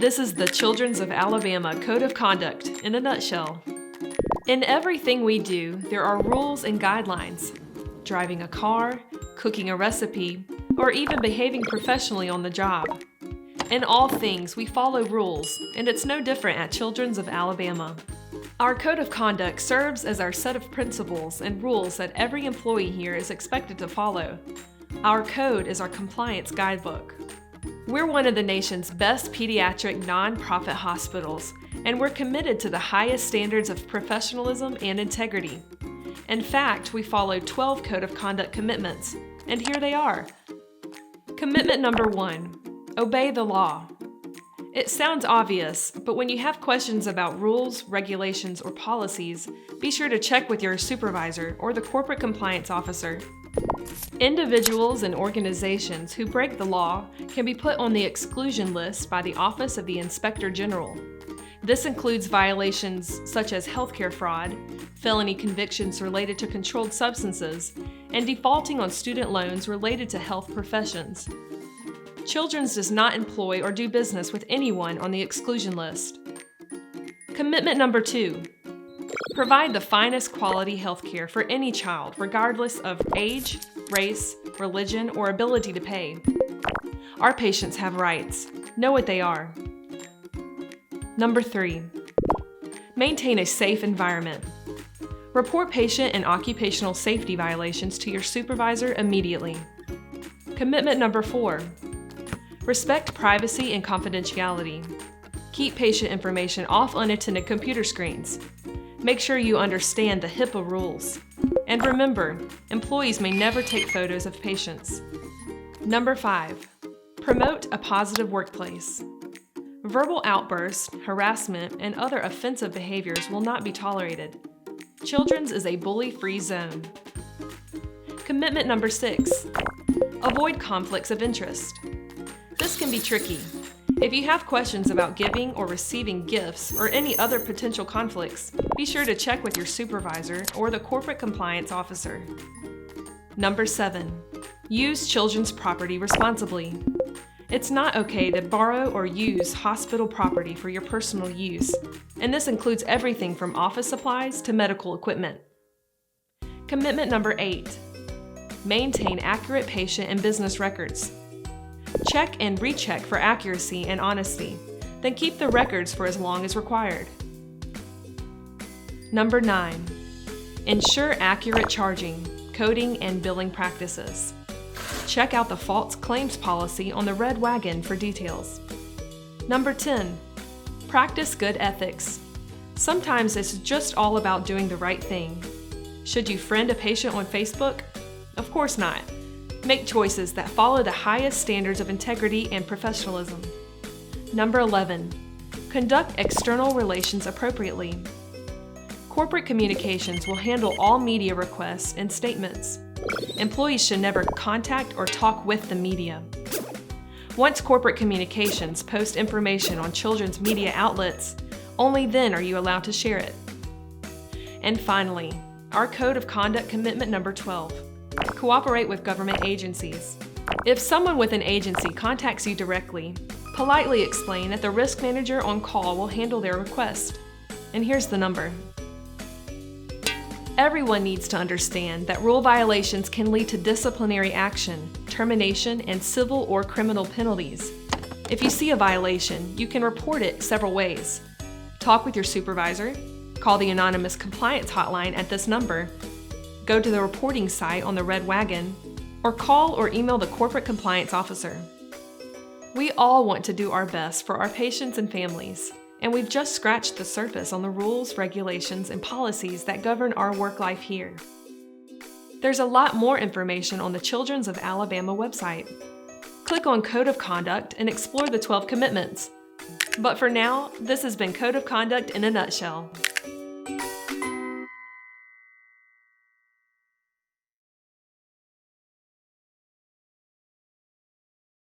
This is the Children's of Alabama Code of Conduct in a nutshell. In everything we do, there are rules and guidelines. Driving a car, cooking a recipe, or even behaving professionally on the job. In all things, we follow rules, and it's no different at Children's of Alabama. Our Code of Conduct serves as our set of principles and rules that every employee here is expected to follow. Our code is our compliance guidebook. We're one of the nation's best pediatric nonprofit hospitals, and we're committed to the highest standards of professionalism and integrity. In fact, we follow 12 Code of Conduct commitments, and here they are. Commitment number 1, obey the law. It sounds obvious, but when you have questions about rules, regulations, or policies, be sure to check with your supervisor or the corporate compliance officer. Individuals and organizations who break the law can be put on the exclusion list by the Office of the Inspector General. This includes violations such as healthcare fraud, felony convictions related to controlled substances, and defaulting on student loans related to health professions. Children's does not employ or do business with anyone on the exclusion list. Commitment number 2. Provide the finest quality healthcare for any child, regardless of age, race, religion, or ability to pay. Our patients have rights. Know what they are. Number 3. Maintain a safe environment. Report patient and occupational safety violations to your supervisor immediately. Commitment number 4. Respect privacy and confidentiality. Keep patient information off unattended computer screens. Make sure you understand the HIPAA rules. And remember, employees may never take photos of patients. Number 5. Promote a positive workplace. Verbal outbursts, harassment, and other offensive behaviors will not be tolerated. Children's is a bully-free zone. Commitment number 6. Avoid conflicts of interest. This can be tricky. If you have questions about giving or receiving gifts or any other potential conflicts, be sure to check with your supervisor or the corporate compliance officer. Number 7. Use children's property responsibly. It's not okay to borrow or use hospital property for your personal use, and this includes everything from office supplies to medical equipment. Commitment number 8. Maintain accurate patient and business records. Check and recheck for accuracy and honesty, then keep the records for as long as required. Number 9. Ensure accurate charging, coding, and billing practices. Check out the false claims policy on the Red Wagon for details. Number 10. Practice good ethics. Sometimes it's just all about doing the right thing. Should you friend a patient on Facebook? Of course not. Make choices that follow the highest standards of integrity and professionalism. Number 11. Conduct external relations appropriately. Corporate communications will handle all media requests and statements. Employees should never contact or talk with the media. Once corporate communications post information on children's media outlets, only then are you allowed to share it. And finally, our Code of Conduct Commitment number 12. Cooperate with government agencies. If someone with an agency contacts you directly, politely explain that the risk manager on call will handle their request. And here's the number. Everyone needs to understand that rule violations can lead to disciplinary action, termination, and civil or criminal penalties. If you see a violation, you can report it several ways. Talk with your supervisor, call the anonymous compliance hotline at this number, go to the reporting site on the Red Wagon, or call or email the corporate compliance officer. We all want to do our best for our patients and families, and we've just scratched the surface on the rules, regulations, and policies that govern our work life here. There's a lot more information on the Children's of Alabama website. Click on Code of Conduct and explore the 12 commitments. But for now, this has been Code of Conduct in a nutshell.